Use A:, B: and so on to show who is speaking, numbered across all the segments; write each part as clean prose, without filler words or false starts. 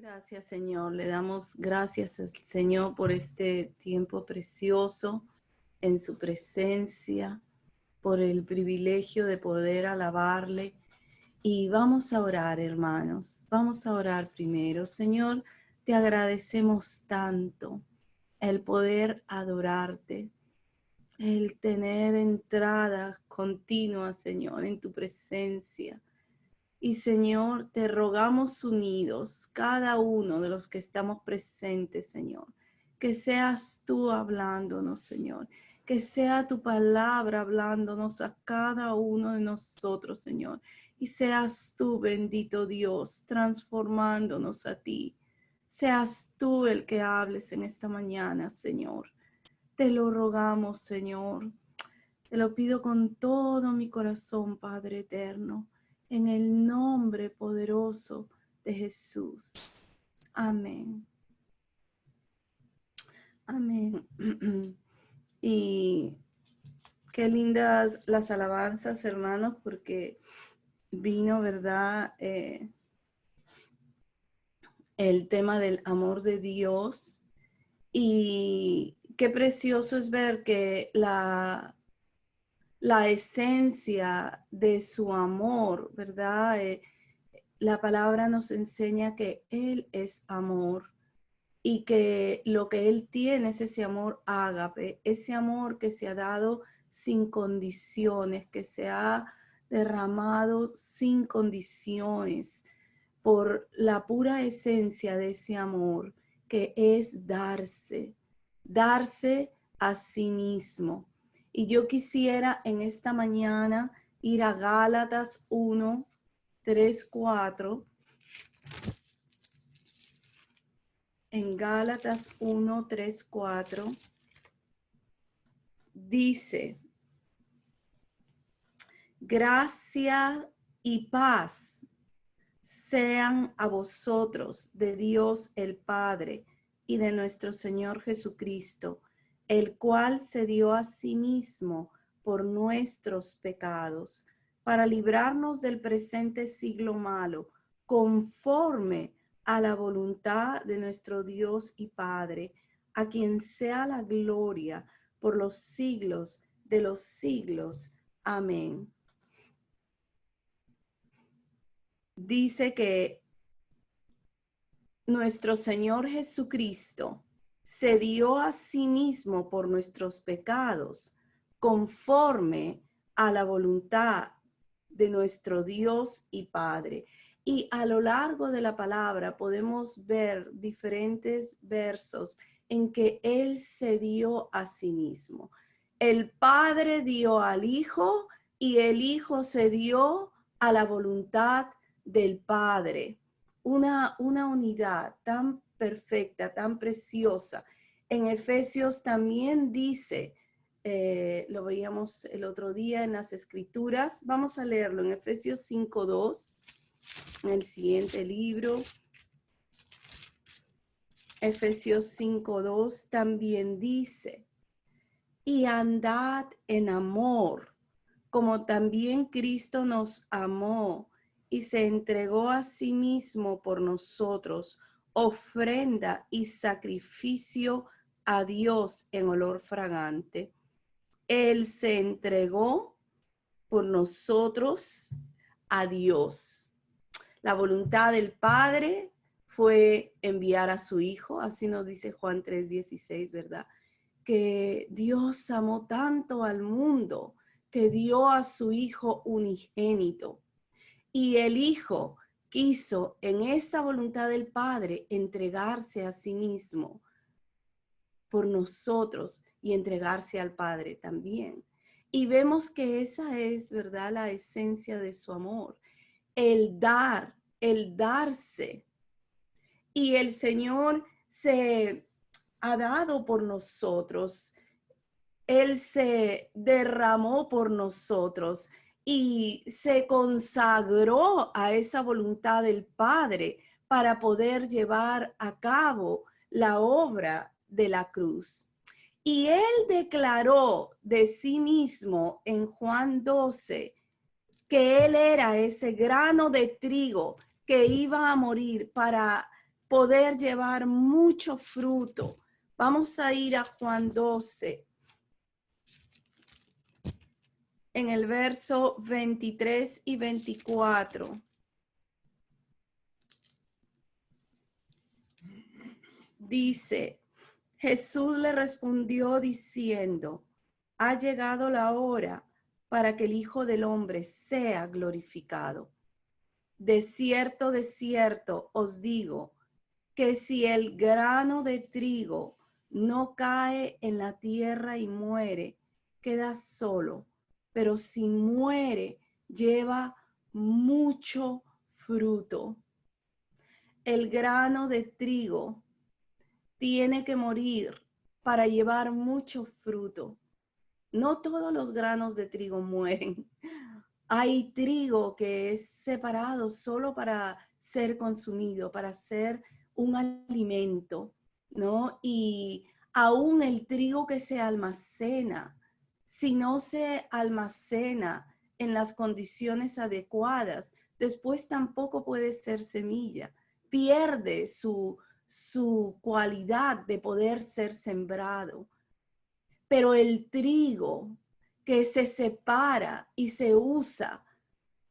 A: Gracias, Señor. Le damos gracias al Señor por este tiempo precioso en su presencia, por el privilegio de poder alabarle. Y vamos a orar, hermanos. Vamos a orar primero. Señor, te agradecemos tanto el poder adorarte, el tener entrada continua, Señor, en tu presencia. Y Señor, te rogamos unidos, cada uno de los que estamos presentes, Señor, que seas tú hablándonos, Señor, que sea tu palabra hablándonos a cada uno de nosotros, Señor, y seas tú, bendito Dios, transformándonos a ti. Seas tú el que hables en esta mañana, Señor. Te lo rogamos, Señor. Te lo pido con todo mi corazón, Padre eterno, en el nombre poderoso de Jesús. Amén. Amén. Y qué lindas las alabanzas, hermanos, porque vino, ¿verdad? El tema del amor de Dios. Y qué precioso es ver que la esencia de su amor, ¿verdad? La palabra nos enseña que Él es amor y que lo que Él tiene es ese amor ágape, ese amor que se ha dado sin condiciones, que se ha derramado sin condiciones por la pura esencia de ese amor, que es darse a sí mismo. Y yo quisiera en esta mañana ir a Gálatas 1, 3, 4. En Gálatas 1, 3, 4 dice: gracia y paz sean a vosotros de Dios el Padre y de nuestro Señor Jesucristo, el cual se dio a sí mismo por nuestros pecados, para librarnos del presente siglo malo, conforme a la voluntad de nuestro Dios y Padre, a quien sea la gloria por los siglos de los siglos. Amén. Dice que nuestro Señor Jesucristo se dio a sí mismo por nuestros pecados, conforme a la voluntad de nuestro Dios y Padre. Y a lo largo de la palabra podemos ver diferentes versos en que Él se dio a sí mismo. El Padre dio al Hijo y el Hijo se dio a la voluntad del Padre. Una unidad tan perfecta, tan preciosa. En Efesios también dice, lo veíamos el otro día en las Escrituras, vamos a leerlo en Efesios 5:2, en el siguiente libro. Efesios 5:2 también dice: y andad en amor, como también Cristo nos amó y se entregó a sí mismo por nosotros, ofrenda y sacrificio a Dios en olor fragante. Él se entregó por nosotros a Dios. La voluntad del Padre fue enviar a su Hijo, así nos dice Juan 3:16, ¿verdad? Que Dios amó tanto al mundo que dio a su Hijo unigénito. Y el Hijo quiso en esa voluntad del Padre entregarse a sí mismo por nosotros y entregarse al Padre también. Y vemos que esa es, ¿verdad?, la esencia de su amor. El dar, el darse. Y el Señor se ha dado por nosotros. Él se derramó por nosotros y se consagró a esa voluntad del Padre para poder llevar a cabo la obra de la cruz. Y Él declaró de sí mismo en Juan 12 que Él era ese grano de trigo que iba a morir para poder llevar mucho fruto. Vamos a ir a Juan 12. En el verso 23 y 24. Dice, Jesús le respondió diciendo, ha llegado la hora para que el Hijo del Hombre sea glorificado. De cierto, os digo, que si el grano de trigo no cae en la tierra y muere, queda solo, pero si muere, lleva mucho fruto. El grano de trigo tiene que morir para llevar mucho fruto. No todos los granos de trigo mueren. Hay trigo que es separado solo para ser consumido, para ser un alimento, ¿no? Y aún el trigo que se almacena, si no se almacena en las condiciones adecuadas, después tampoco puede ser semilla. Pierde su cualidad de poder ser sembrado. Pero el trigo que se separa y se usa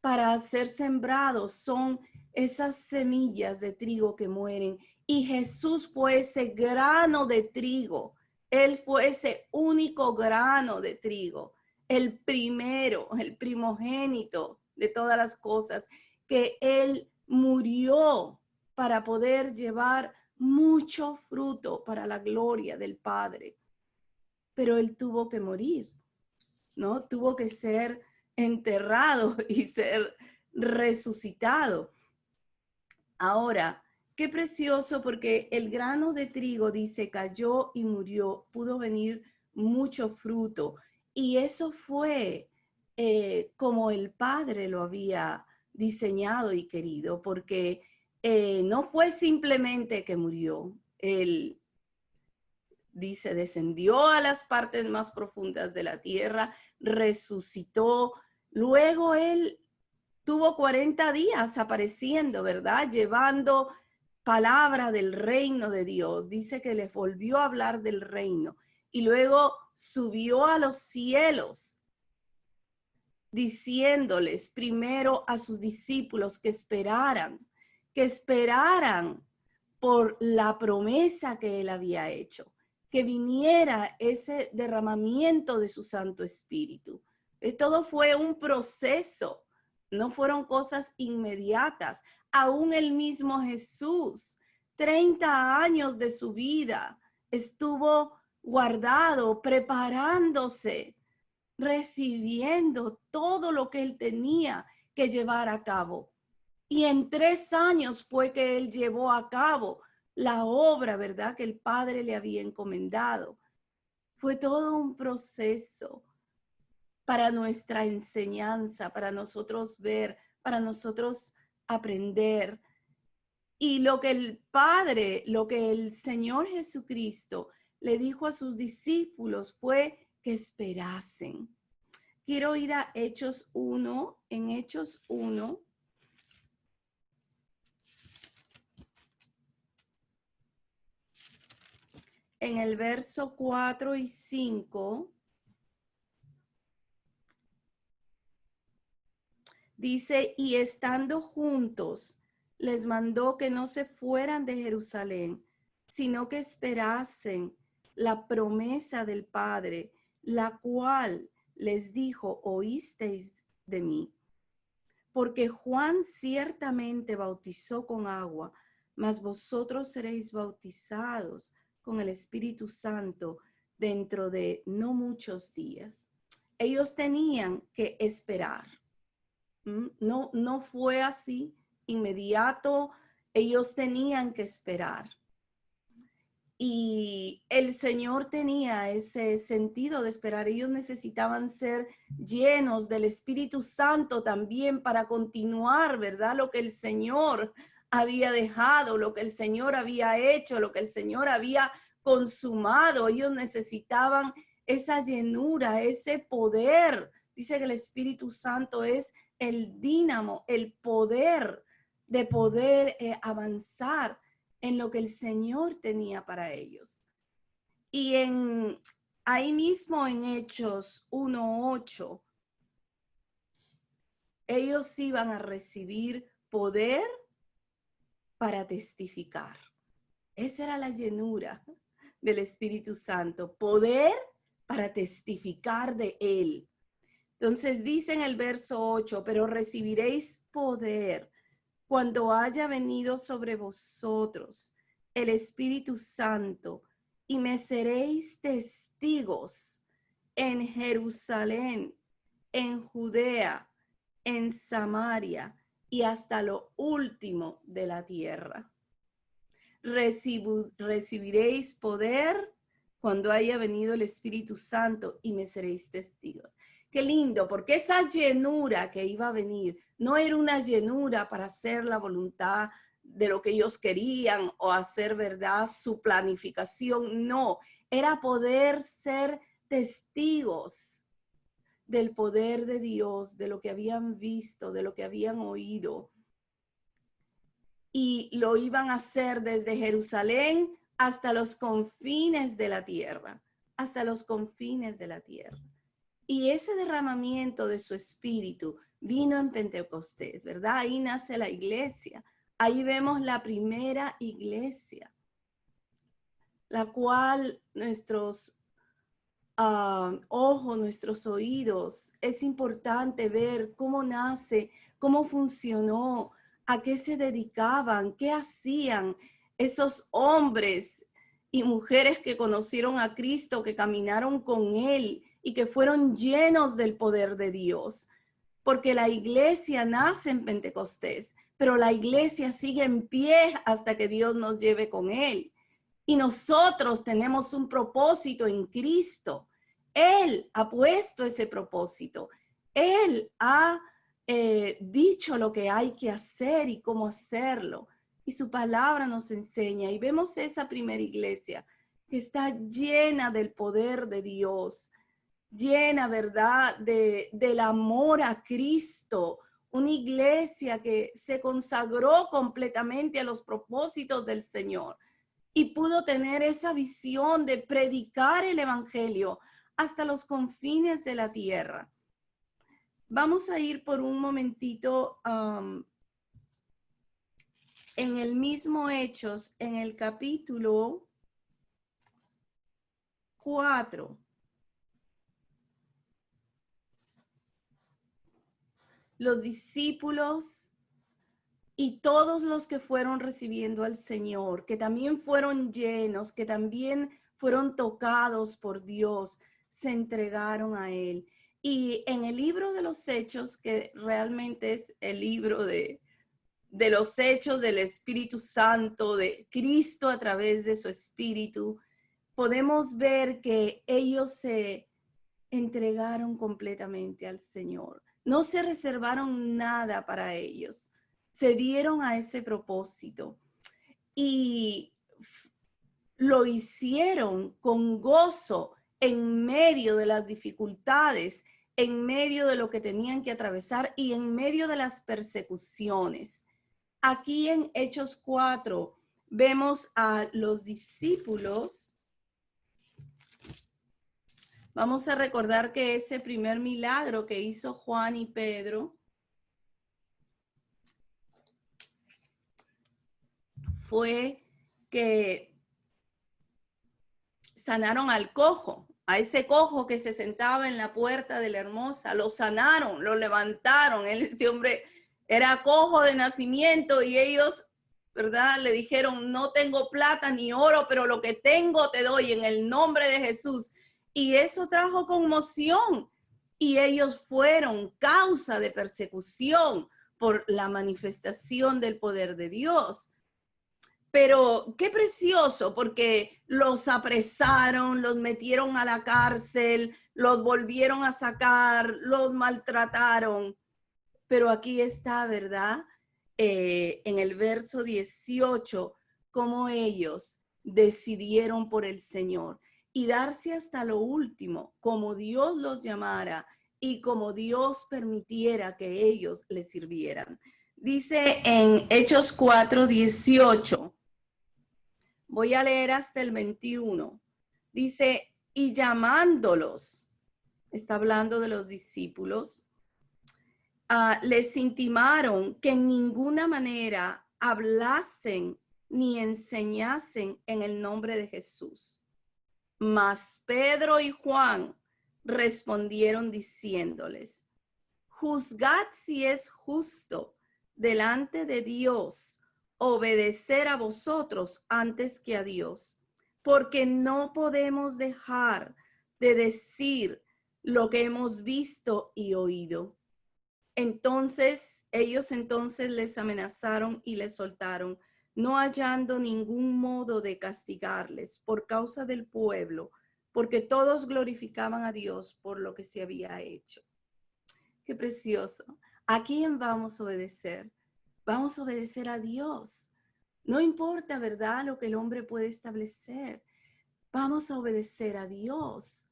A: para ser sembrado son esas semillas de trigo que mueren. Y Jesús fue ese grano de trigo. Él fue ese único grano de trigo, el primero, el primogénito de todas las cosas, que Él murió para poder llevar mucho fruto para la gloria del Padre. Pero Él tuvo que morir, ¿no? Tuvo que ser enterrado y ser resucitado. Ahora, qué precioso, porque el grano de trigo, dice, cayó y murió, pudo venir mucho fruto. Y eso fue como el Padre lo había diseñado y querido, porque no fue simplemente que murió. Él, dice, descendió a las partes más profundas de la tierra, resucitó. Luego Él tuvo 40 días apareciendo, ¿verdad? Llevando palabra del reino de Dios. Dice que les volvió a hablar del reino. Y luego subió a los cielos, diciéndoles primero a sus discípulos que esperaran por la promesa que Él había hecho, que viniera ese derramamiento de su Santo Espíritu. Todo fue un proceso, no fueron cosas inmediatas. Aún el mismo Jesús, 30 años de su vida, estuvo guardado, preparándose, recibiendo todo lo que Él tenía que llevar a cabo. Y en 3 años fue que Él llevó a cabo la obra, ¿verdad?, que el Padre le había encomendado. Fue todo un proceso para nuestra enseñanza, para nosotros ver, para nosotros aprender. Y lo que el Padre, lo que el Señor Jesucristo le dijo a sus discípulos fue que esperasen. Quiero ir a Hechos 1, en Hechos 1. En el verso 4 y 5, dice, y estando juntos, les mandó que no se fueran de Jerusalén, sino que esperasen la promesa del Padre, la cual les dijo, oísteis de mí. Porque Juan ciertamente bautizó con agua, mas vosotros seréis bautizados con el Espíritu Santo dentro de no muchos días. Ellos tenían que esperar. No fue así inmediato. Ellos tenían que esperar. Y el Señor tenía ese sentido de esperar. Ellos necesitaban ser llenos del Espíritu Santo también para continuar, ¿verdad? Lo que el Señor había dejado, lo que el Señor había hecho, lo que el Señor había consumado. Ellos necesitaban esa llenura, ese poder. Dice que el Espíritu Santo es el dínamo, el poder de poder avanzar en lo que el Señor tenía para ellos. Y ahí mismo en Hechos 1:8, ellos iban a recibir poder para testificar. Esa era la llenura del Espíritu Santo, poder para testificar de Él. Entonces dice en el verso 8, pero recibiréis poder cuando haya venido sobre vosotros el Espíritu Santo, y me seréis testigos en Jerusalén, en Judea, en Samaria y hasta lo último de la tierra. Recibiréis poder cuando haya venido el Espíritu Santo y me seréis testigos. Qué lindo, porque esa llenura que iba a venir no era una llenura para hacer la voluntad de lo que ellos querían o hacer, ¿verdad?, su planificación. No, era poder ser testigos del poder de Dios, de lo que habían visto, de lo que habían oído. Y lo iban a hacer desde Jerusalén hasta los confines de la tierra, hasta los confines de la tierra. Y ese derramamiento de su espíritu vino en Pentecostés, ¿verdad? Ahí nace la iglesia. Ahí vemos la primera iglesia, la cual nuestros ojos, nuestros oídos, es importante ver cómo nace, cómo funcionó, a qué se dedicaban, qué hacían esos hombres y mujeres que conocieron a Cristo, que caminaron con Él y que fueron llenos del poder de Dios. Porque la iglesia nace en Pentecostés, pero la iglesia sigue en pie hasta que Dios nos lleve con Él. Y nosotros tenemos un propósito en Cristo. Él ha puesto ese propósito. Él ha dicho lo que hay que hacer y cómo hacerlo. Y su palabra nos enseña. Y vemos esa primera iglesia que está llena del poder de Dios, llena, ¿verdad?, del amor a Cristo. Una iglesia que se consagró completamente a los propósitos del Señor y pudo tener esa visión de predicar el evangelio hasta los confines de la tierra. Vamos a ir por un momentito en el mismo Hechos, en el capítulo 4. Los discípulos y todos los que fueron recibiendo al Señor, que también fueron llenos, que también fueron tocados por Dios, se entregaron a Él. Y en el libro de los Hechos, que realmente es el libro de los hechos del Espíritu Santo, de Cristo a través de su Espíritu, podemos ver que ellos se entregaron completamente al Señor. No se reservaron nada para ellos. Se dieron a ese propósito y lo hicieron con gozo en medio de las dificultades, en medio de lo que tenían que atravesar y en medio de las persecuciones. Aquí en Hechos 4 vemos a los discípulos. Vamos a recordar que ese primer milagro que hizo Juan y Pedro fue que sanaron al cojo, a ese cojo que se sentaba en la puerta de la Hermosa. Lo sanaron, lo levantaron. Ese hombre era cojo de nacimiento y ellos, ¿verdad?, le dijeron: no tengo plata ni oro, pero lo que tengo te doy en el nombre de Jesús. Y eso trajo conmoción y ellos fueron causa de persecución por la manifestación del poder de Dios. Pero qué precioso, porque los apresaron, los metieron a la cárcel, los volvieron a sacar, los maltrataron. Pero aquí está, ¿verdad?, en el verso 18, cómo ellos decidieron por el Señor y darse hasta lo último, como Dios los llamara y como Dios permitiera que ellos les sirvieran. Dice en Hechos 4:18, Voy a leer hasta el 21. Dice, y llamándolos, está hablando de los discípulos, les intimaron que en ninguna manera hablasen ni enseñasen en el nombre de Jesús. Mas Pedro y Juan respondieron diciéndoles, juzgad si es justo delante de Dios obedecer a vosotros antes que a Dios, porque no podemos dejar de decir lo que hemos visto y oído. Entonces ellos les amenazaron y les soltaron, no hallando ningún modo de castigarles por causa del pueblo, porque todos glorificaban a Dios por lo que se había hecho. Qué precioso. ¿A quién vamos a obedecer? Vamos a obedecer a Dios. No importa, ¿verdad?, lo que el hombre puede establecer. Vamos a obedecer a Dios.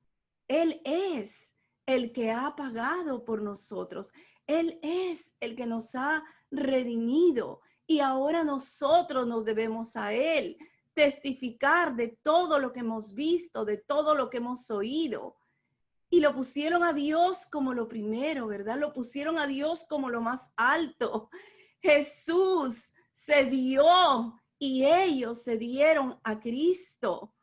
A: Él es el que ha pagado por nosotros. Él es el que nos ha redimido y ahora nosotros nos debemos a Él testificar de todo lo que hemos visto, de todo lo que hemos oído. Y lo pusieron a Dios como lo primero, ¿verdad? Lo pusieron a Dios como lo más alto. Jesús se dio y ellos se dieron a Cristo.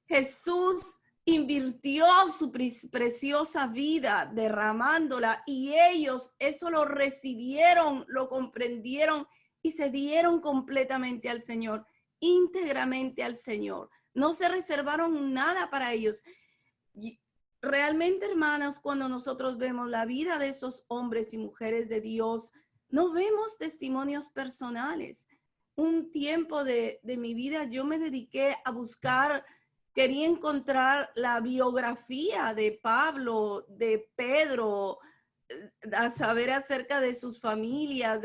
A: Jesús invirtió su preciosa vida derramándola y ellos eso lo recibieron, lo comprendieron y se dieron completamente al Señor, íntegramente al Señor. No se reservaron nada para ellos. Realmente, hermanos, cuando nosotros vemos la vida de esos hombres y mujeres de Dios, no vemos testimonios personales. Un tiempo de mi vida yo me dediqué a buscar, quería encontrar la biografía de Pablo, de Pedro, a saber acerca de sus familias.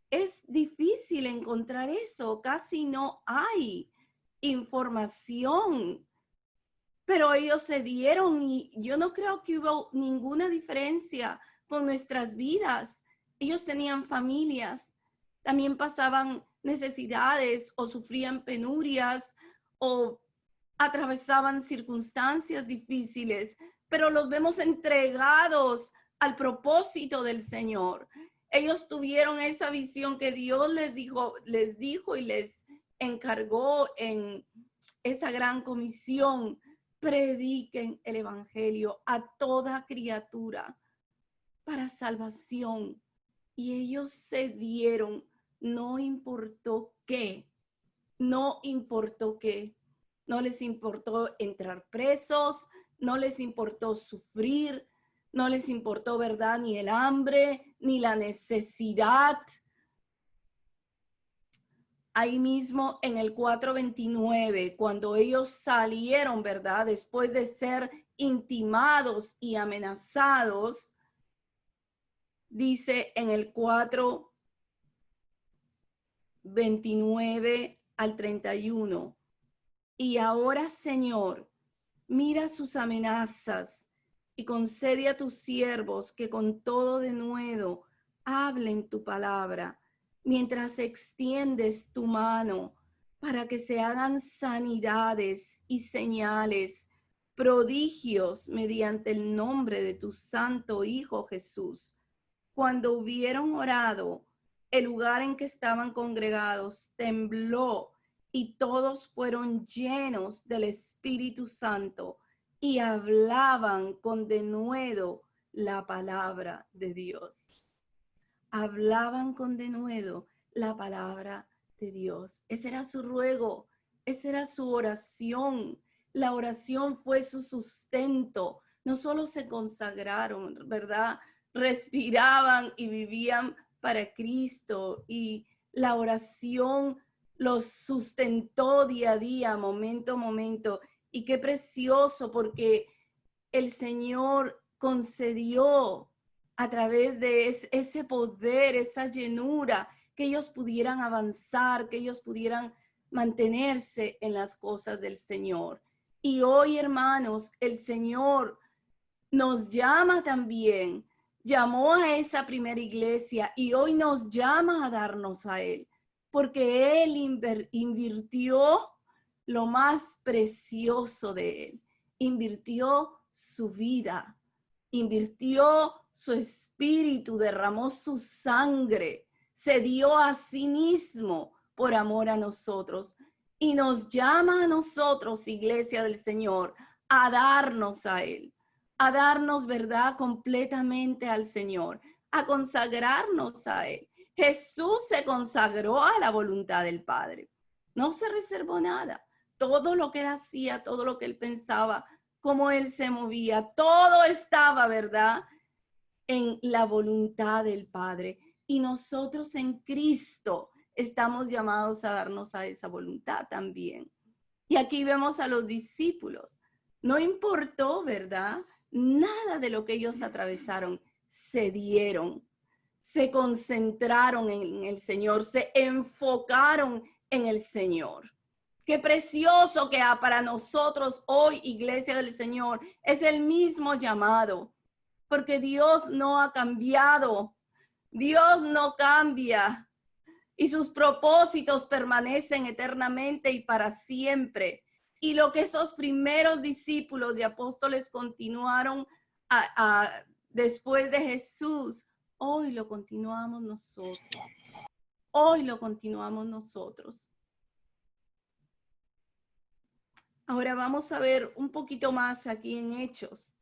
A: Es difícil encontrar eso, casi no hay información. Pero ellos se dieron y yo no creo que hubo ninguna diferencia con nuestras vidas. Ellos tenían familias, también pasaban necesidades o sufrían penurias o atravesaban circunstancias difíciles, pero los vemos entregados al propósito del Señor. Ellos tuvieron esa visión que Dios les dijo y les encargó en esa gran comisión. Prediquen el evangelio a toda criatura para salvación. Y ellos se dieron, no importó qué, no importó qué. No les importó entrar presos, no les importó sufrir, no les importó, ¿verdad?, ni el hambre, ni la necesidad. Ahí mismo en el 4:29, cuando ellos salieron, ¿verdad?, después de ser intimados y amenazados, dice en el 4:29 al 31, y ahora, Señor, mira sus amenazas y concede a tus siervos que con todo denuedo hablen tu palabra, mientras extiendes tu mano para que se hagan sanidades y señales, prodigios mediante el nombre de tu santo Hijo Jesús. Cuando hubieron orado, el lugar en que estaban congregados tembló y todos fueron llenos del Espíritu Santo y hablaban con denuedo la palabra de Dios. Hablaban con denuedo la palabra de Dios. Ese era su ruego, esa era su oración. La oración fue su sustento. No solo se consagraron, ¿verdad? Respiraban y vivían para Cristo, y la oración los sustentó día a día, momento a momento. Y qué precioso, porque el Señor concedió a través de ese poder, esa llenura, que ellos pudieran avanzar, que ellos pudieran mantenerse en las cosas del Señor. Y hoy, hermanos, el Señor nos llama también, llamó a esa primera iglesia y hoy nos llama a darnos a Él, porque Él invirtió lo más precioso de él. Invirtió su vida, invirtió su espíritu, derramó su sangre, se dio a sí mismo por amor a nosotros. Y nos llama a nosotros, Iglesia del Señor, a darnos a él, a darnos, ¿verdad?, completamente al Señor, a consagrarnos a él. Jesús se consagró a la voluntad del Padre. No se reservó nada. Todo lo que él hacía, todo lo que él pensaba, cómo él se movía, todo estaba, ¿verdad?, en la voluntad del Padre. Y nosotros en Cristo estamos llamados a darnos a esa voluntad también. Y aquí vemos a los discípulos. No importó, ¿verdad?, nada de lo que ellos atravesaron. Se dieron, se concentraron en el Señor, se enfocaron en el Señor. Qué precioso que para nosotros hoy, Iglesia del Señor, es el mismo llamado, porque Dios no ha cambiado. Dios no cambia y sus propósitos permanecen eternamente y para siempre. Y lo que esos primeros discípulos y apóstoles continuaron después de Jesús, hoy lo continuamos nosotros. Hoy lo continuamos nosotros. Ahora vamos a ver un poquito más aquí en Hechos,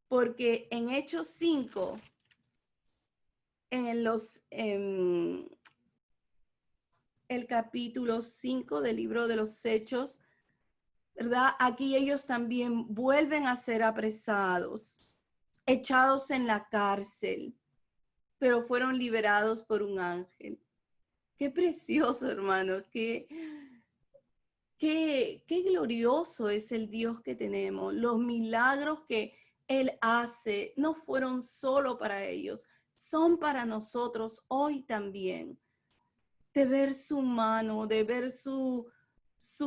A: porque en Hechos 5, el capítulo 5 del libro de los Hechos, ¿verdad? Aquí ellos también vuelven a ser apresados, echados en la cárcel, pero fueron liberados por un ángel. Qué precioso, hermano, qué glorioso es el Dios que tenemos. Los milagros que Él hace no fueron solo para ellos, son para nosotros hoy también. De ver su mano, de ver su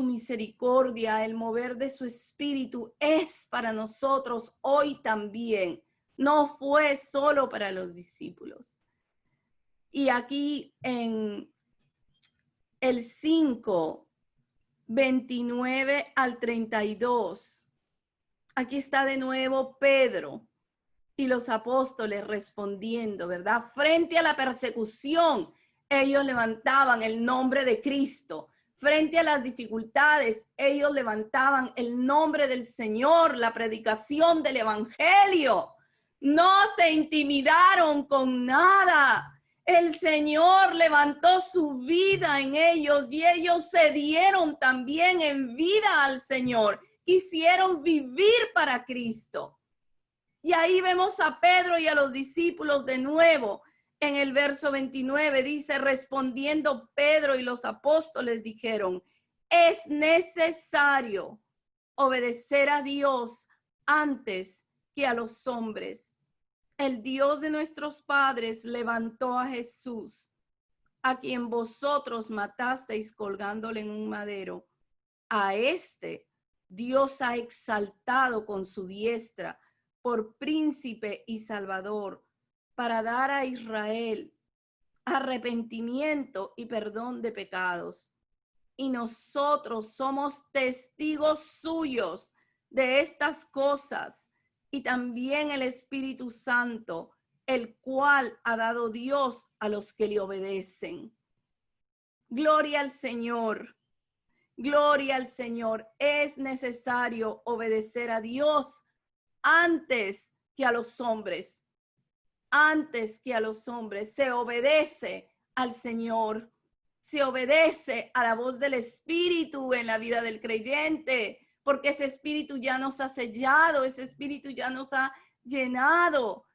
A: misericordia, el mover de su espíritu, es para nosotros hoy también. No fue solo para los discípulos. Y aquí en el 5, 29 al 32, aquí está de nuevo Pedro y los apóstoles respondiendo, ¿verdad? Frente a la persecución, ellos levantaban el nombre de Cristo. Frente a las dificultades, ellos levantaban el nombre del Señor, la predicación del Evangelio. No se intimidaron con nada. El Señor levantó su vida en ellos y ellos se dieron también en vida al Señor. Quisieron vivir para Cristo. Y ahí vemos a Pedro y a los discípulos de nuevo. En el verso 29 dice, respondiendo Pedro y los apóstoles dijeron, es necesario obedecer a Dios antes que a los hombres. El Dios de nuestros padres levantó a Jesús, a quien vosotros matasteis colgándole en un madero. A este Dios ha exaltado con su diestra por príncipe y salvador, para dar a Israel arrepentimiento y perdón de pecados. Y nosotros somos testigos suyos de estas cosas, y también el Espíritu Santo, el cual ha dado Dios a los que le obedecen. Gloria al Señor. Gloria al Señor. Es necesario obedecer a Dios antes que a los hombres. Antes que a los hombres. Se obedece al Señor. Se obedece a la voz del Espíritu en la vida del creyente, porque ese Espíritu ya nos ha sellado, ese Espíritu ya nos ha llenado.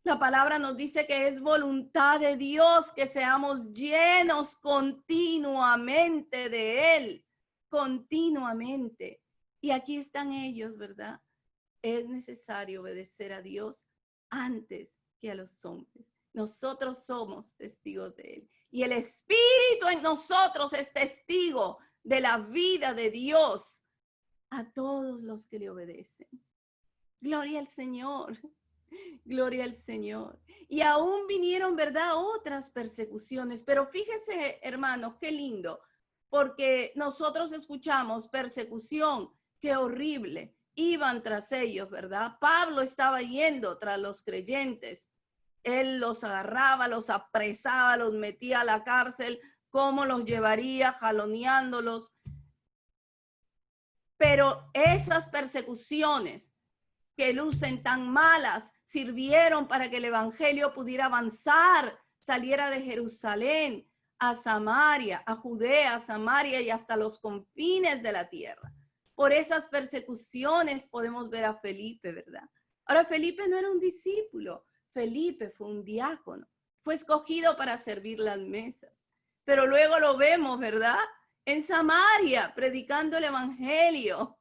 A: La palabra nos dice que es voluntad de Dios que seamos llenos continuamente de Él, continuamente. Y aquí están ellos, ¿verdad? Es necesario obedecer a Dios antes que a los hombres. Nosotros somos testigos de Él. Y el Espíritu en nosotros es testigo de la vida de Dios a todos los que le obedecen. Gloria al Señor. Gloria al Señor. Y aún vinieron, ¿verdad?, otras persecuciones. Pero fíjese, hermanos, qué lindo. porque nosotros escuchamos persecución, qué horrible. Iban tras ellos, ¿verdad? Pablo estaba yendo tras los creyentes. Él los agarraba, los apresaba, los metía a la cárcel. ¿Cómo los llevaría? Jaloneándolos. Pero esas persecuciones que lucen tan malas sirvieron para que el evangelio pudiera avanzar, saliera de Jerusalén a Samaria, a Judea, a Samaria y hasta los confines de la tierra. Por esas persecuciones podemos ver a Felipe, ¿verdad? Ahora, Felipe no era un discípulo, Felipe fue un diácono, fue escogido para servir las mesas. Pero luego lo vemos, ¿verdad? En Samaria, predicando el evangelio.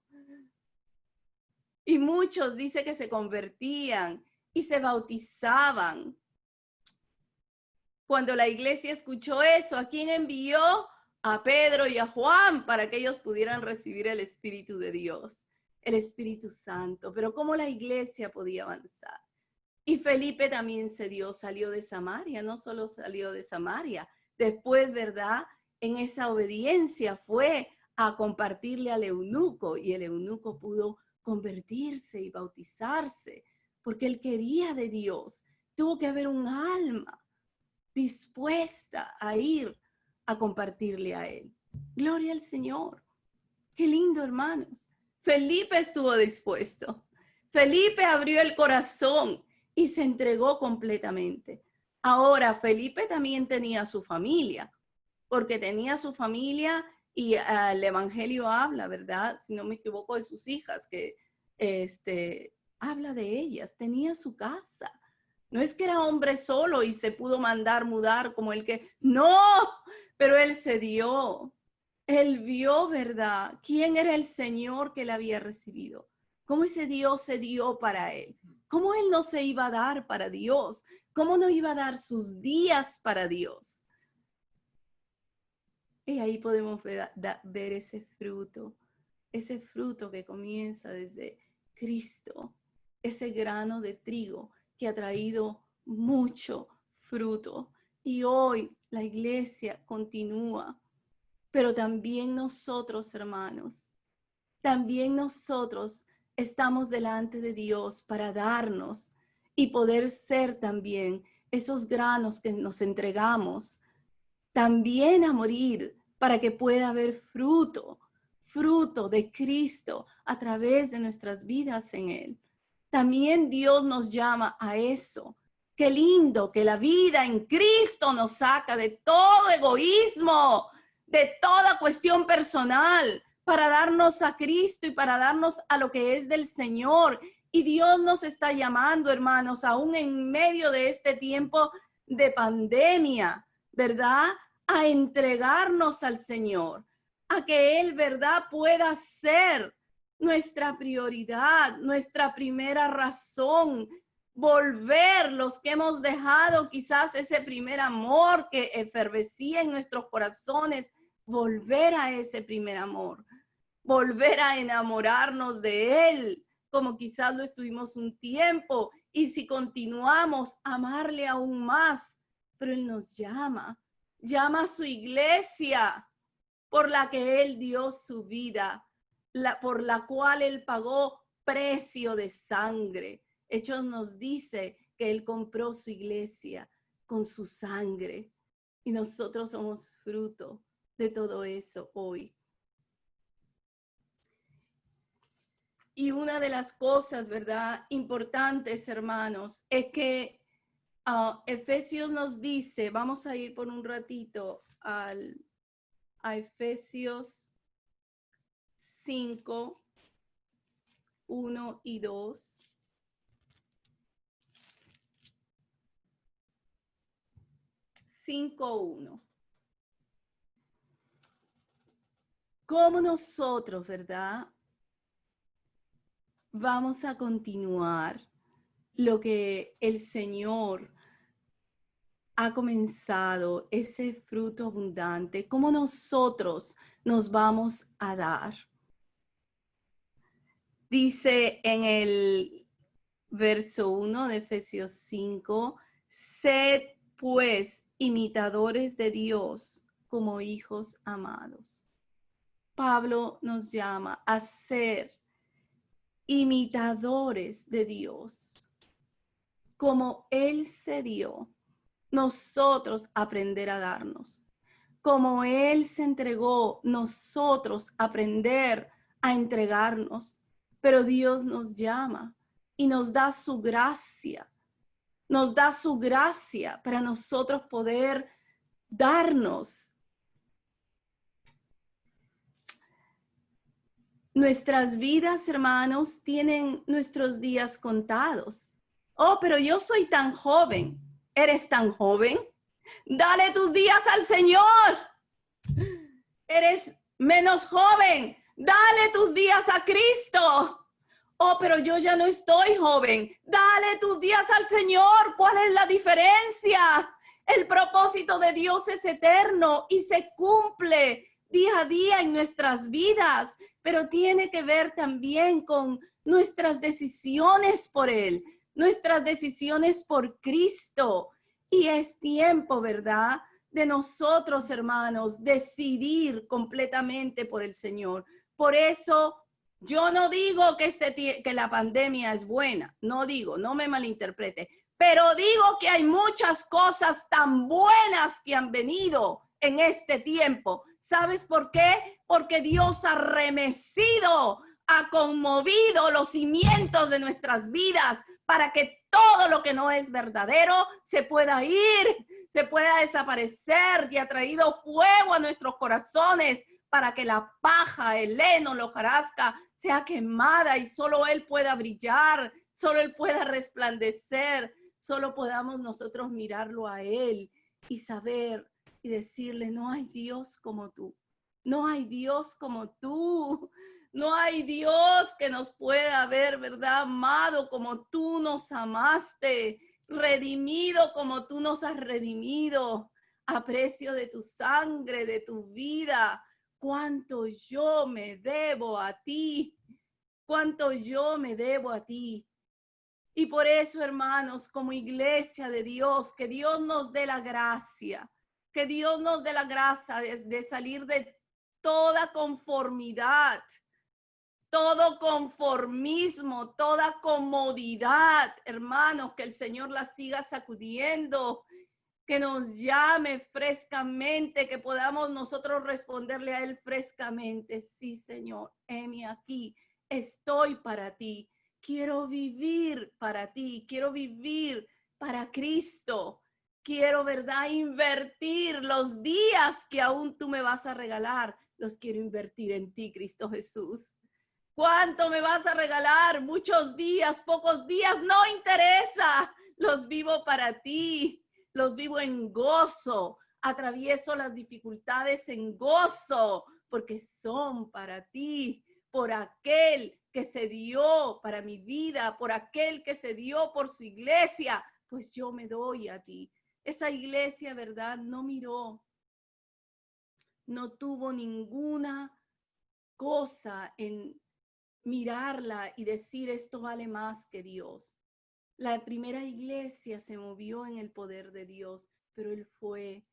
A: Y muchos dice que se convertían y se bautizaban. Cuando la iglesia escuchó eso, ¿a quién envió? A Pedro y a Juan para que ellos pudieran recibir el Espíritu de Dios, el Espíritu Santo. Pero ¿cómo la iglesia podía avanzar? Y Felipe también salió de Samaria, no solo salió de Samaria. Después, ¿verdad? En esa obediencia fue a compartirle al eunuco y el eunuco pudo convertirse y bautizarse porque él quería de Dios. Tuvo que haber un alma dispuesta a ir a compartirle a él. Gloria al Señor. Qué lindo, hermanos. Felipe estuvo dispuesto. Felipe abrió el corazón y se entregó completamente. Ahora, Felipe también tenía su familia, porque tenía su familia y el evangelio habla, ¿verdad? Si no me equivoco, de sus hijas, que habla de ellas. Tenía su casa. No es que era hombre solo y se pudo mandar mudar como el que, no, pero él se dio. Él vio, ¿verdad? ¿Quién era el Señor que él había recibido? ¿Cómo ese Dios se dio para él? ¿Cómo él no se iba a dar para Dios? ¿Cómo no iba a dar sus días para Dios? Y ahí podemos ver ese fruto que comienza desde Cristo, ese grano de trigo que ha traído mucho fruto. Y hoy la iglesia continúa, pero también nosotros, hermanos, también nosotros estamos delante de Dios para darnos y poder ser también esos granos que nos entregamos también a morir para que pueda haber fruto de Cristo a través de nuestras vidas en Él. También Dios nos llama a eso. Qué lindo que la vida en Cristo nos saca de todo egoísmo, de toda cuestión personal, para darnos a Cristo y para darnos a lo que es del Señor. Y Dios nos está llamando, hermanos, aún en medio de este tiempo de pandemia, ¿verdad? A entregarnos al Señor, a que Él, ¿verdad?, pueda ser nuestra prioridad, nuestra primera razón, volver los que hemos dejado quizás ese primer amor que efervescía en nuestros corazones, volver a ese primer amor, volver a enamorarnos de Él, como quizás lo estuvimos un tiempo, y si continuamos, amarle aún más, pero Él nos llama a su iglesia por la que Él dio su vida, por la cual Él pagó precio de sangre. Hechos nos dice que Él compró su iglesia con su sangre y nosotros somos fruto de todo eso hoy. Y una de las cosas, ¿verdad?, importantes, hermanos, es que Efesios nos dice, vamos a ir por un ratito a Efesios 5, 1 y 2. ¿Cómo nosotros, verdad, vamos a continuar lo que el Señor ha comenzado, ese fruto abundante? ¿Cómo nosotros nos vamos a dar? Dice en el verso 1 de Efesios 5, sed pues imitadores de Dios como hijos amados. Pablo nos llama a ser imitadores de Dios. Como Él se dio, nosotros aprender a darnos. Como Él se entregó, nosotros aprender a entregarnos. Pero Dios nos llama y nos da su gracia. Nos da su gracia para nosotros poder darnos. Nuestras vidas, hermanos, tienen nuestros días contados. Oh, pero yo soy tan joven. ¿Eres tan joven? Dale tus días al Señor. Eres menos joven. Dale tus días a Cristo. Oh, pero yo ya no estoy joven. Dale tus días al Señor. ¿Cuál es la diferencia? El propósito de Dios es eterno y se cumple día a día en nuestras vidas, pero tiene que ver también con nuestras decisiones por Él, nuestras decisiones por Cristo. Y es tiempo, ¿verdad?, de nosotros, hermanos, decidir completamente por el Señor. Por eso yo no digo que la pandemia es buena, no digo, no me malinterprete, pero digo que hay muchas cosas tan buenas que han venido en este tiempo. ¿Sabes por qué? Porque Dios ha remecido, ha conmovido los cimientos de nuestras vidas para que todo lo que no es verdadero se pueda ir, se pueda desaparecer, y ha traído fuego a nuestros corazones para que la paja, el heno, la hojarasca sea quemada y solo Él pueda brillar, solo Él pueda resplandecer, solo podamos nosotros mirarlo a Él y saber y decirle: no hay Dios como tú, no hay Dios como tú, no hay Dios que nos pueda ver, ¿verdad?, amado como tú nos amaste, redimido como tú nos has redimido, a precio de tu sangre, de tu vida. Cuánto yo me debo a ti, cuánto yo me debo a ti. Y por eso, hermanos, como iglesia de Dios, que Dios nos dé la gracia, que Dios nos dé la gracia de salir de toda conformidad, todo conformismo, toda comodidad, hermanos, que el Señor la siga sacudiendo, que nos llame frescamente, que podamos nosotros responderle a Él frescamente: sí, Señor, heme aquí, estoy para ti, quiero vivir para ti, quiero vivir para Cristo, quiero, ¿verdad?, invertir los días que aún tú me vas a regalar, los quiero invertir en ti, Cristo Jesús. ¿Cuánto me vas a regalar? Muchos días, pocos días, no interesa, los vivo para ti. Los vivo en gozo, atravieso las dificultades en gozo, porque son para ti, por aquel que se dio para mi vida, por aquel que se dio por su iglesia, pues yo me doy a ti. Esa iglesia, ¿verdad?, no miró, no tuvo ninguna cosa en mirarla y decir: esto vale más que Dios. La primera iglesia se movió en el poder de Dios, pero Él fue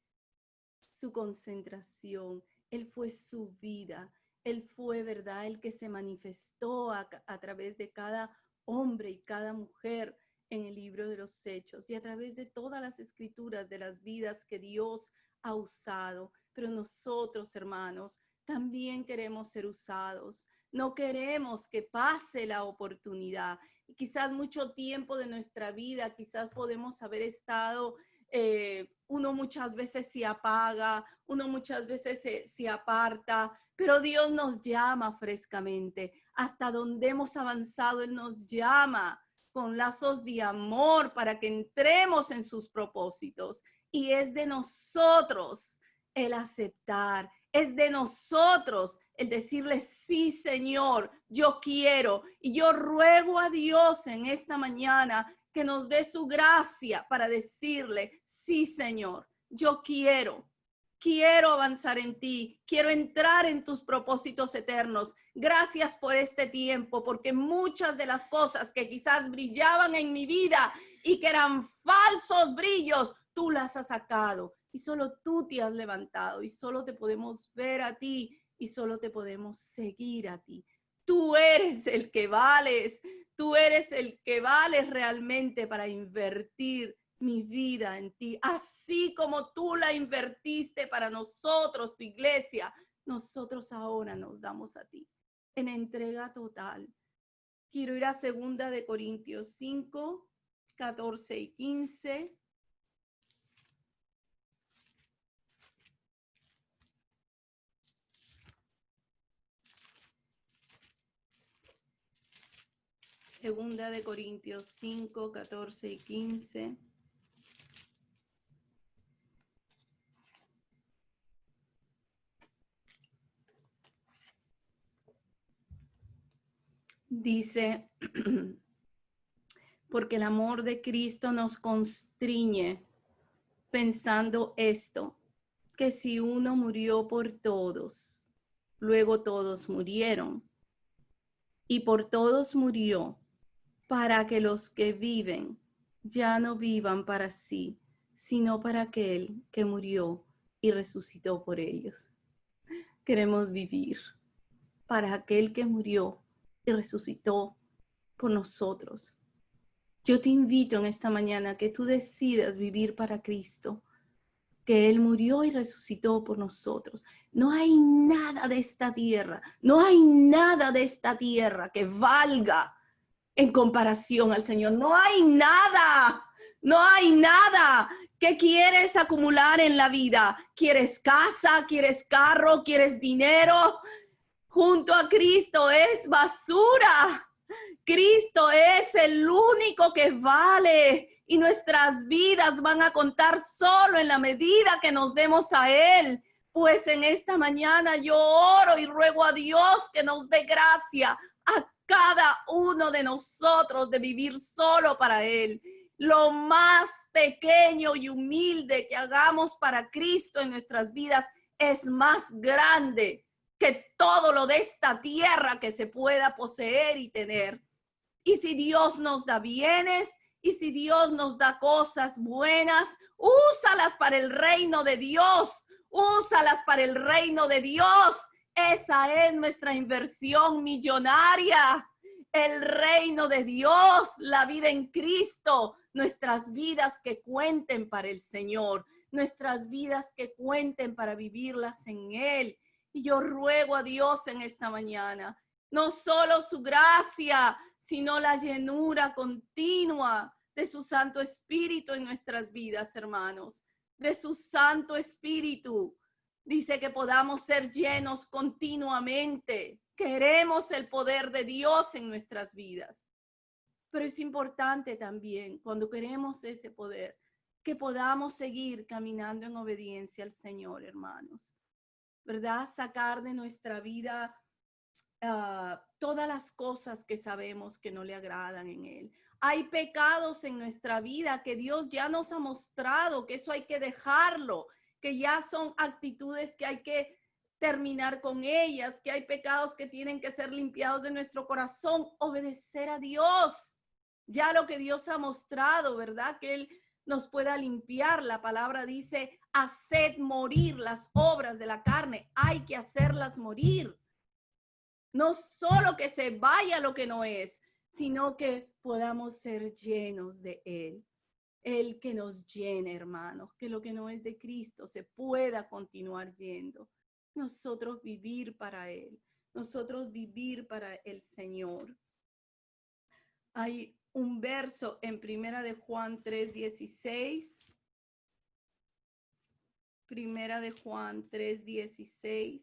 A: su concentración, Él fue su vida, Él fue, ¿verdad?, el que se manifestó a través de cada hombre y cada mujer en el libro de los Hechos y a través de todas las escrituras de las vidas que Dios ha usado. Pero nosotros, hermanos, también queremos ser usados. No queremos que pase la oportunidad. Y quizás mucho tiempo de nuestra vida, quizás podemos haber estado, uno muchas veces se apaga, uno muchas veces se aparta, pero Dios nos llama frescamente. Hasta donde hemos avanzado, Él nos llama con lazos de amor para que entremos en sus propósitos. Y es de nosotros el aceptar, es de nosotros el decirle: sí, Señor, yo quiero. Y yo ruego a Dios en esta mañana que nos dé su gracia para decirle: sí, Señor, yo quiero avanzar en ti, quiero entrar en tus propósitos eternos. Gracias por este tiempo, porque muchas de las cosas que quizás brillaban en mi vida y que eran falsos brillos, tú las has sacado. y solo tú te has levantado y solo te podemos ver a ti y solo te podemos seguir a ti. Tú eres el que vales, tú eres el que vales realmente para invertir mi vida en ti, así como tú la invertiste para nosotros, tu iglesia, nosotros ahora nos damos a ti en entrega total. Quiero ir a 2 de Corintios 5, 14 y 15. Segunda de Corintios 5, 14 y 15. Dice, porque el amor de Cristo nos constriñe, pensando esto, que si uno murió por todos, luego todos murieron. Y por todos murió, para que los que viven ya no vivan para sí, sino para aquel que murió y resucitó por ellos. Queremos vivir para aquel que murió y resucitó por nosotros. Yo te invito en esta mañana a que tú decidas vivir para Cristo, que Él murió y resucitó por nosotros. No hay nada de esta tierra, no hay nada de esta tierra que valga en comparación al Señor. No hay nada, no hay nada. ¿Qué quieres acumular en la vida? ¿Quieres casa? ¿Quieres carro? ¿Quieres dinero? Junto a Cristo es basura. Cristo es el único que vale y nuestras vidas van a contar solo en la medida que nos demos a Él. Pues en esta mañana yo oro y ruego a Dios que nos dé gracia a cada uno de nosotros de vivir solo para Él. Lo más pequeño y humilde que hagamos para Cristo en nuestras vidas es más grande que todo lo de esta tierra que se pueda poseer y tener. Y si Dios nos da bienes, y si Dios nos da cosas buenas, úsalas para el reino de Dios, úsalas para el reino de Dios. Esa es nuestra inversión millonaria. El reino de Dios, la vida en Cristo, nuestras vidas que cuenten para el Señor, nuestras vidas que cuenten para vivirlas en Él. Y yo ruego a Dios en esta mañana, no solo su gracia, sino la llenura continua de su Santo Espíritu en nuestras vidas, hermanos, de su Santo Espíritu. Dice que podamos ser llenos continuamente. Queremos el poder de Dios en nuestras vidas. Pero es importante también, cuando queremos ese poder, que podamos seguir caminando en obediencia al Señor, hermanos. ¿Verdad? Sacar de nuestra vida todas las cosas que sabemos que no le agradan en Él. Hay pecados en nuestra vida que Dios ya nos ha mostrado, que eso hay que dejarlo, que ya son actitudes que hay que terminar con ellas, que hay pecados que tienen que ser limpiados de nuestro corazón, obedecer a Dios. Ya lo que Dios ha mostrado, ¿verdad? Que Él nos pueda limpiar. La palabra dice, haced morir las obras de la carne. Hay que hacerlas morir. No solo que se vaya lo que no es, sino que podamos ser llenos de Él. Él que nos llene, hermanos, que lo que no es de Cristo se pueda continuar yendo. Nosotros vivir para Él, nosotros vivir para el Señor. Hay un verso en 1 de Juan 3:16. 1 de Juan 3:16.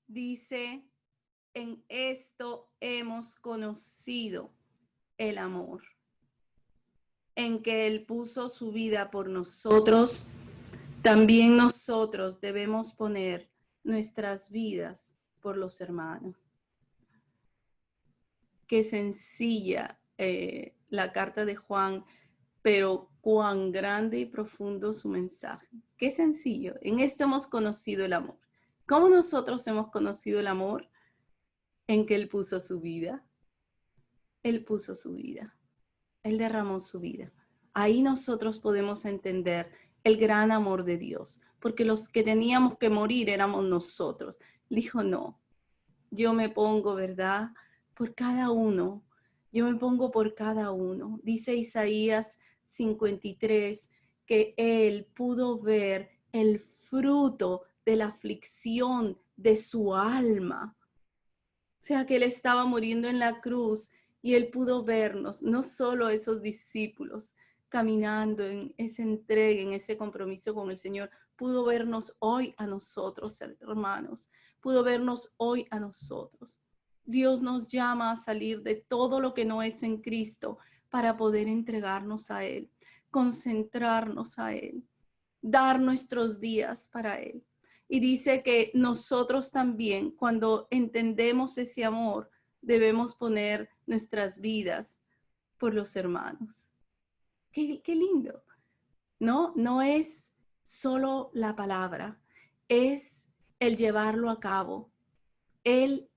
A: Dice, en esto hemos conocido el amor, en que Él puso su vida por nosotros. También nosotros debemos poner nuestras vidas por los hermanos. Qué sencilla la carta de Juan, pero cuán grande y profundo su mensaje. Qué sencillo. En esto hemos conocido el amor. ¿Cómo nosotros hemos conocido el amor? En que Él puso su vida. Él puso su vida. Él derramó su vida. Ahí nosotros podemos entender el gran amor de Dios, porque los que teníamos que morir éramos nosotros. Dijo, no, yo me pongo, ¿verdad? Por cada uno. Yo me pongo por cada uno. Dice Isaías 53 que él pudo ver el fruto de la aflicción de su alma. O sea, que él estaba muriendo en la cruz y él pudo vernos, no solo esos discípulos caminando en esa entrega, en ese compromiso con el Señor, pudo vernos hoy a nosotros, hermanos, pudo vernos hoy a nosotros. Dios nos llama a salir de todo lo que no es en Cristo para poder entregarnos a Él, concentrarnos a Él, dar nuestros días para Él. Y dice que nosotros también, cuando entendemos ese amor, debemos poner nuestras vidas por los hermanos. Qué lindo. No es solo la palabra, es el llevarlo a cabo, el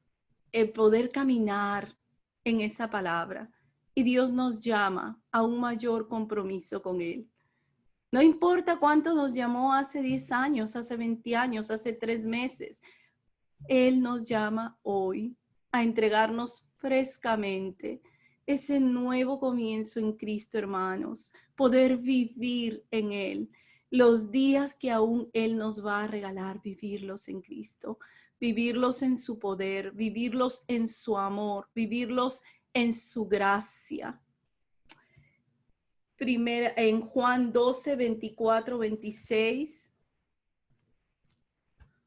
A: poder caminar en esa palabra. Y Dios nos llama a un mayor compromiso con Él. No importa cuánto nos llamó hace 10 años, hace 20 años, hace 3 meses. Él nos llama hoy a entregarnos frescamente ese nuevo comienzo en Cristo, hermanos. Poder vivir en Él. Los días que aún Él nos va a regalar, vivirlos en Cristo. Vivirlos en su poder, vivirlos en su amor, vivirlos en su gracia. Primera, en Juan 12, 24, 26.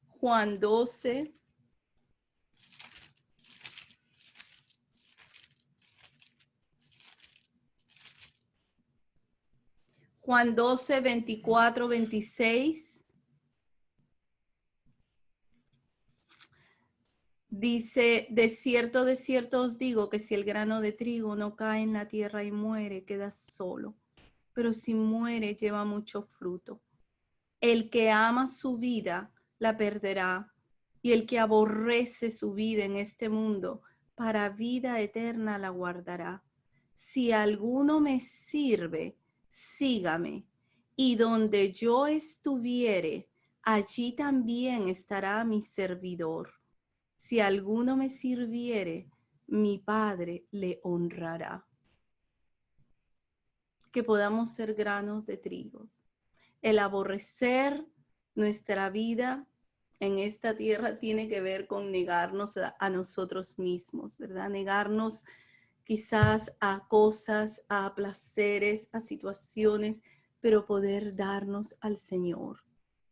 A: Juan 12. Juan 12, 24, 26. Dice, de cierto os digo que si el grano de trigo no cae en la tierra y muere, queda solo. Pero si muere, lleva mucho fruto. El que ama su vida, la perderá. Y el que aborrece su vida en este mundo, para vida eterna la guardará. Si alguno me sirve, sígame. Y donde yo estuviere, allí también estará mi servidor. Si alguno me sirviere, mi Padre le honrará. Que podamos ser granos de trigo. El aborrecer nuestra vida en esta tierra tiene que ver con negarnos a nosotros mismos, ¿verdad? Negarnos quizás a cosas, a placeres, a situaciones, pero poder darnos al Señor,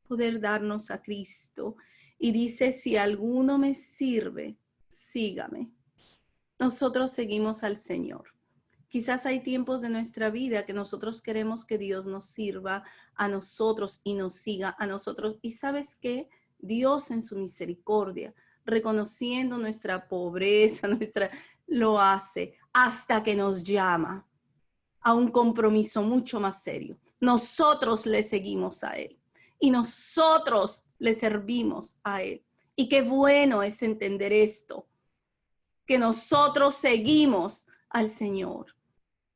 A: poder darnos a Cristo. Y dice, si alguno me sirve, sígame. Nosotros seguimos al Señor. Quizás hay tiempos de nuestra vida que nosotros queremos que Dios nos sirva a nosotros y nos siga a nosotros. Y ¿sabes qué? Dios en su misericordia, reconociendo nuestra pobreza, lo hace hasta que nos llama a un compromiso mucho más serio. Nosotros le seguimos a Él y nosotros le servimos a Él. Y qué bueno es entender esto, que nosotros seguimos al Señor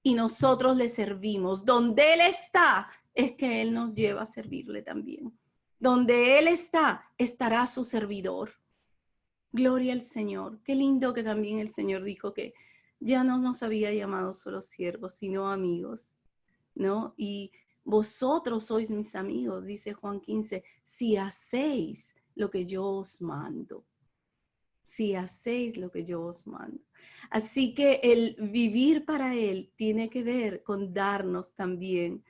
A: y nosotros le servimos. Donde Él está, es que Él nos lleva a servirle también. Donde Él está, estará su servidor. Gloria al Señor. Qué lindo que también el Señor dijo que ya no nos había llamado solo siervos, sino amigos, ¿no? Y vosotros sois mis amigos, dice Juan 15, si hacéis lo que yo os mando. Si hacéis lo que yo os mando. Así que el vivir para Él tiene que ver con darnos también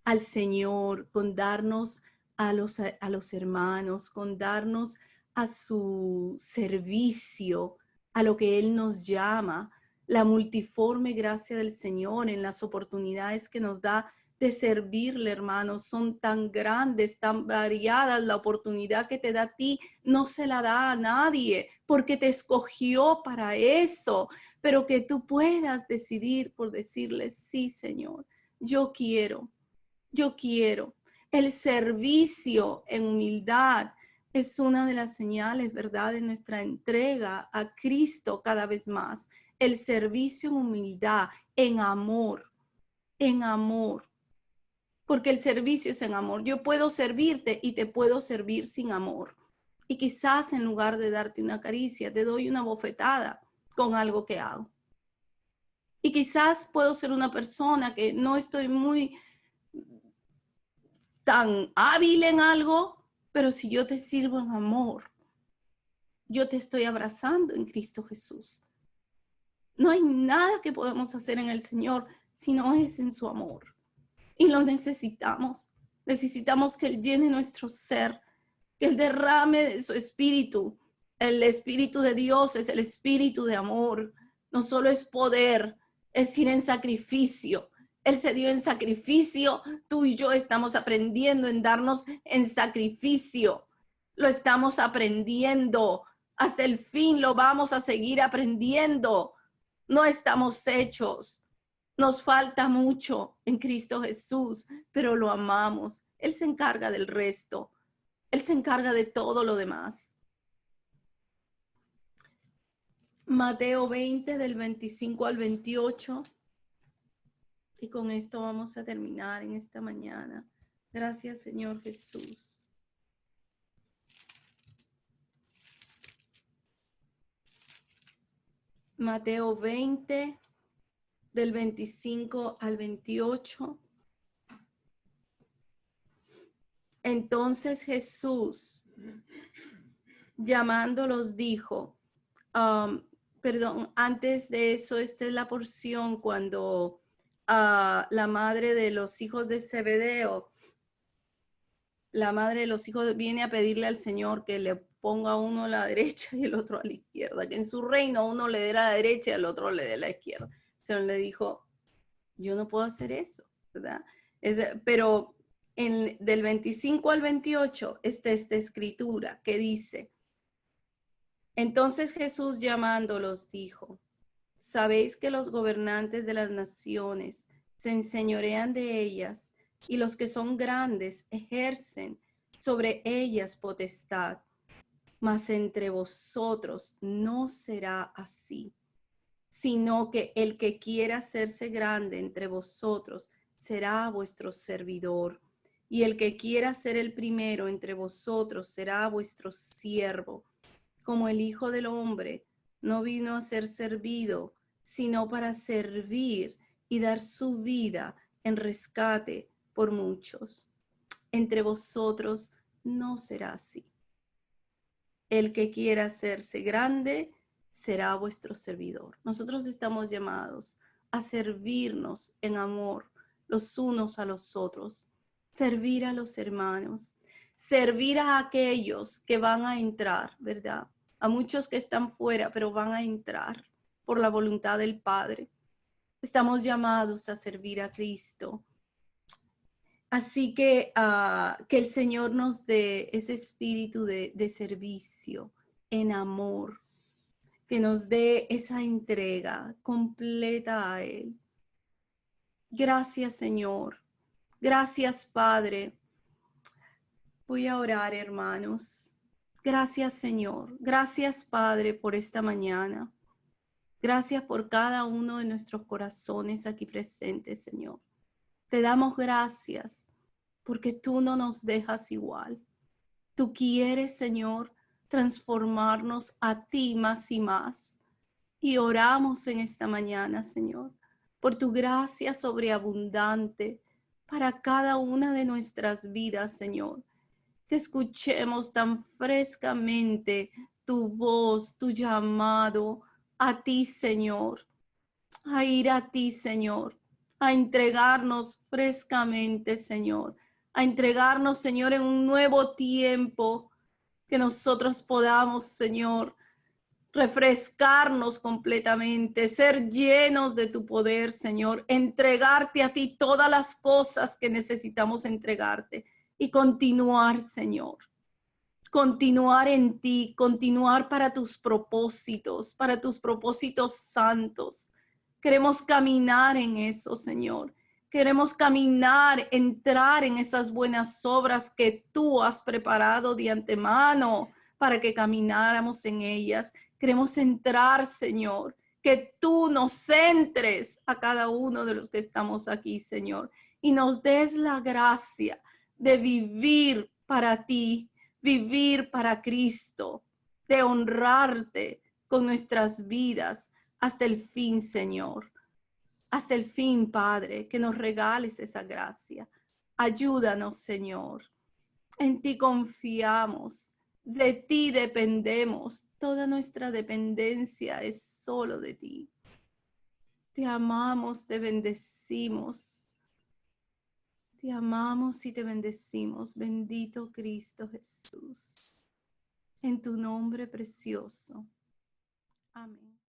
A: al Señor, con darnos a los hermanos, con darnos a su servicio, a lo que Él nos llama, la multiforme gracia del Señor en las oportunidades que nos da de servirle, hermanos, son tan grandes, tan variadas. La oportunidad que te da a ti no se la da a nadie, porque te escogió para eso, pero que tú puedas decidir por decirle, sí, Señor, yo quiero. El servicio en humildad es una de las señales, ¿verdad?, de nuestra entrega a Cristo cada vez más. el servicio en humildad, en amor, en amor. Porque el servicio es en amor. Yo puedo servirte y te puedo servir sin amor. Y quizás en lugar de darte una caricia, te doy una bofetada con algo que hago. Y quizás puedo ser una persona que no estoy muy tan hábil en algo, pero si yo te sirvo en amor, yo te estoy abrazando en Cristo Jesús. No hay nada que podamos hacer en el Señor si no es en su amor. Y lo necesitamos. Necesitamos que Él llene nuestro ser, que Él derrame de su espíritu. El espíritu de Dios es el espíritu de amor. No solo es poder, es ir en sacrificio. Él se dio en sacrificio. Tú y yo estamos aprendiendo en darnos en sacrificio. Lo estamos aprendiendo. Hasta el fin lo vamos a seguir aprendiendo. No estamos hechos. Nos falta mucho en Cristo Jesús, pero lo amamos. Él se encarga del resto. Él se encarga de todo lo demás. Mateo 20, del 25 al 28. Y con esto vamos a terminar en esta mañana. Gracias, Señor Jesús. Mateo 20, del 25 al 28. Entonces Jesús, llamándolos, dijo, antes de eso, esta es la porción cuando la madre de los hijos de Zebedeo, viene a pedirle al Señor que le ponga uno a la derecha y el otro a la izquierda, que en su reino uno le dé la derecha y al otro le dé la izquierda. El Señor le dijo, yo no puedo hacer eso, ¿verdad? Pero del 25 al 28 está esta escritura que dice, entonces Jesús llamándolos dijo, sabéis que los gobernantes de las naciones se enseñorean de ellas y los que son grandes ejercen sobre ellas potestad, mas entre vosotros no será así, sino que el que quiera hacerse grande entre vosotros será vuestro servidor, y el que quiera ser el primero entre vosotros será vuestro siervo, como el Hijo del Hombre no vino a ser servido, sino para servir y dar su vida en rescate por muchos. Entre vosotros no será así. El que quiera hacerse grande será vuestro servidor. Nosotros estamos llamados a servirnos en amor los unos a los otros, servir a los hermanos, servir a aquellos que van a entrar, ¿verdad? A muchos que están fuera, pero van a entrar por la voluntad del Padre. Estamos llamados a servir a Cristo. Así que el Señor nos dé ese espíritu de servicio en amor, que nos dé esa entrega completa a Él. Gracias, Señor. Gracias, Padre. Voy a orar, hermanos. Gracias, Señor. Gracias, Padre, por esta mañana. Gracias por cada uno de nuestros corazones aquí presentes, Señor. Te damos gracias porque tú no nos dejas igual. Tú quieres, Señor, transformarnos a ti más y más. Y oramos en esta mañana, Señor, por tu gracia sobreabundante para cada una de nuestras vidas, Señor. Que escuchemos tan frescamente tu voz, tu llamado a ti, Señor, a ir a ti, Señor, a entregarnos frescamente, Señor, a entregarnos, Señor, en un nuevo tiempo, que nosotros podamos, Señor, refrescarnos completamente, ser llenos de tu poder, Señor, entregarte a ti todas las cosas que necesitamos entregarte y continuar, Señor. Continuar en ti, continuar para tus propósitos santos. Queremos caminar en eso, Señor. Queremos caminar, entrar en esas buenas obras que tú has preparado de antemano para que camináramos en ellas. Queremos entrar, Señor. que tú nos centres a cada uno de los que estamos aquí, Señor, y nos des la gracia de vivir para ti, vivir para Cristo, de honrarte con nuestras vidas hasta el fin, Señor. Hasta el fin, Padre, que nos regales esa gracia. Ayúdanos, Señor. En ti confiamos, de ti dependemos. Toda nuestra dependencia es solo de ti. Te amamos, te bendecimos. Te amamos y te bendecimos, bendito Cristo Jesús. En tu nombre precioso. Amén.